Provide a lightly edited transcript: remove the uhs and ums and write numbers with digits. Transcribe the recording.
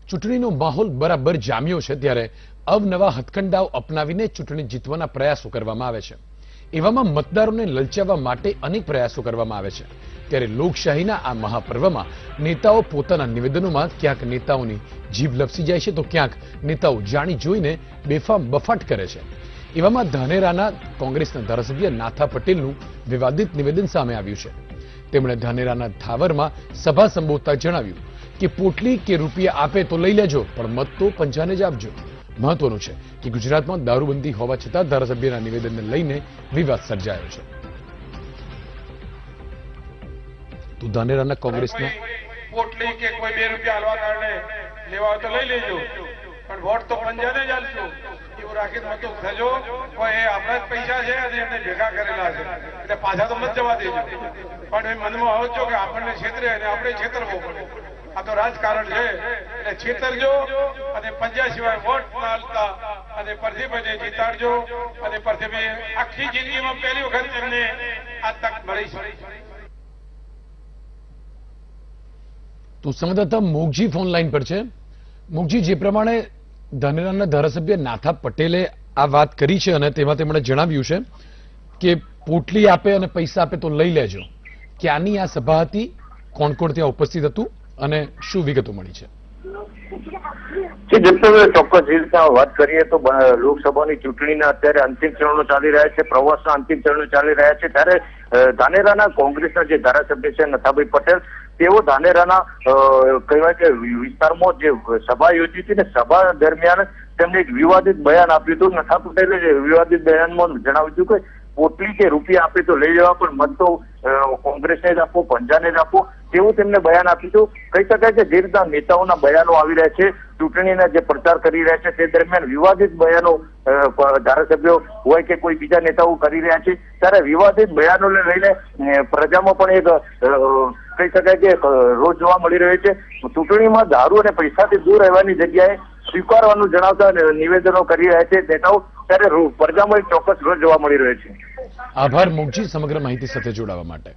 ચૂંટણીનો માહોલ બરાબર જામ્યો છે ત્યારે અવનવા હથકંડાઓ અપનાવીને ચૂંટણી જીતવાના પ્રયાસો કરવામાં આવે છે. એવામાં મતદારોને લલચાવવા માટે અનેક પ્રયાસો કરવામાં આવે છે. ત્યારે લોકશાહીના આ મહાપર્વમાં નેતાઓ પોતાના નિવેદનોમાં ક્યાંક નેતાઓની જીભ લપસી જાય છે તો ક્યાંક નેતાઓ જાણી જોઈને બેફામ બફાટ કરે છે. એવામાં ધાનેરાના કોંગ્રેસના ધારાસભ્ય નાથા પટેલનું વિવાદિત નિવેદન સામે આવ્યું છે. તેમણે ધાનેરાના ધાવરમાં સભા સંબોધતા જણાવ્યું કે પોટલી કે રૂપિયા આપે તો લઈ લેજો પણ મત તો પંજાને જ આપજો. મહત્વનું છે કે ગુજરાતમાં દારૂબંધી હોવા છતાં ધારાસભ્યના નિવેદનને લઈને વિવાદ સર્જાયો છે. તો ધાનેરાના કોંગ્રેસના પોટલી કે કોઈ 2 રૂપિયા હાલવા કારણે લેવા હોય તો લઈ લેજો પણ વોટ તો પંજાને જ આલજો એવું રાખીને મતો થજો. કોઈ એ આપણા જ પૈસા છે અને એમને ભેગા કરેલા છે એટલે પાછા તો મત જવા દેજો પણ એ મનમાં આવજો કે આપણને છેતરે અને આપણે છેતરવો પડે. આ તો રાજકારણ છે એટલે છેતરજો અને પંજા સિવાય વોટ ના આલતા અને પ્રદીપને જીતાડજો અને પ્રદીપે આખી જિંદગીમાં પહેલી વખત એમને આ તક મળી છે. તો સંવાદદાતા મોગજી ફોન લાઈન પર છે. મોગજી, જે પ્રમાણે ધાનેરાના ધારાસભ્ય નાથા પટેલે આ વાત કરી છે અને તેમાં તેમણે જણાવ્યું છે કે પોટલી આપે અને પૈસા આપે તો લઈ લેજો, ક્યાંની આ સભા હતી, કોણ કોણ ત્યાં ઉપસ્થિત હતું અને શું વિગતો મળી છે? ચોક્કસ રીતે વાત કરીએ તો લોકસભાની ચૂંટણીના અત્યારે અંતિમ ચરણો ચાલી રહ્યા છે, પ્રવાસના અંતિમ ચરણો ચાલી રહ્યા છે. ત્યારે ધાનેરાના કોંગ્રેસના જે ધારાસભ્ય છે નથાભાઈ પટેલ, તેઓ ધાનેરાના કહેવાય કે વિસ્તારમાં જે સભા યોજી હતી ને સભા દરમિયાન તેમને એક વિવાદિત બયાન આપ્યું હતું. નથા પટેલે વિવાદિત બયાનમાં જણાવ્યું હતું કે પોટલી કે રૂપિયા આપે તો લઈ લેવા પણ મત તો કોંગ્રેસને જ આપો, પંજાને જ આપો તેવું તેમને બયાન આપ્યું હતું. કહી શકાય કે જે રીતના નેતાઓના બયાનો આવી રહ્યા છે, ચૂંટણીના જે પ્રચાર કરી રહ્યા છે તે દરમિયાન વિવાદિત બયાનો ધારાસભ્યો હોય કે કોઈ બીજા નેતાઓ કરી રહ્યા છે, ત્યારે વિવાદિત બયાનોને લઈને પ્રજામાં પણ એક કહી શકાય કે રોજ જોવા મળી રહ્યો છે. ચૂંટણીમાં દારૂ અને પૈસાથી દૂર રહેવાની જગ્યાએ સ્વીકારવાનું જણાવતા નિવેદનો કરી રહ્યા છે નેતાઓ, ત્યારે પ્રજામાં એક ચોક્કસ રોજ જોવા મળી રહ્યો છે. આભાર મોગજી સમગ્ર માહિતી સાથે જોડાવા માટે.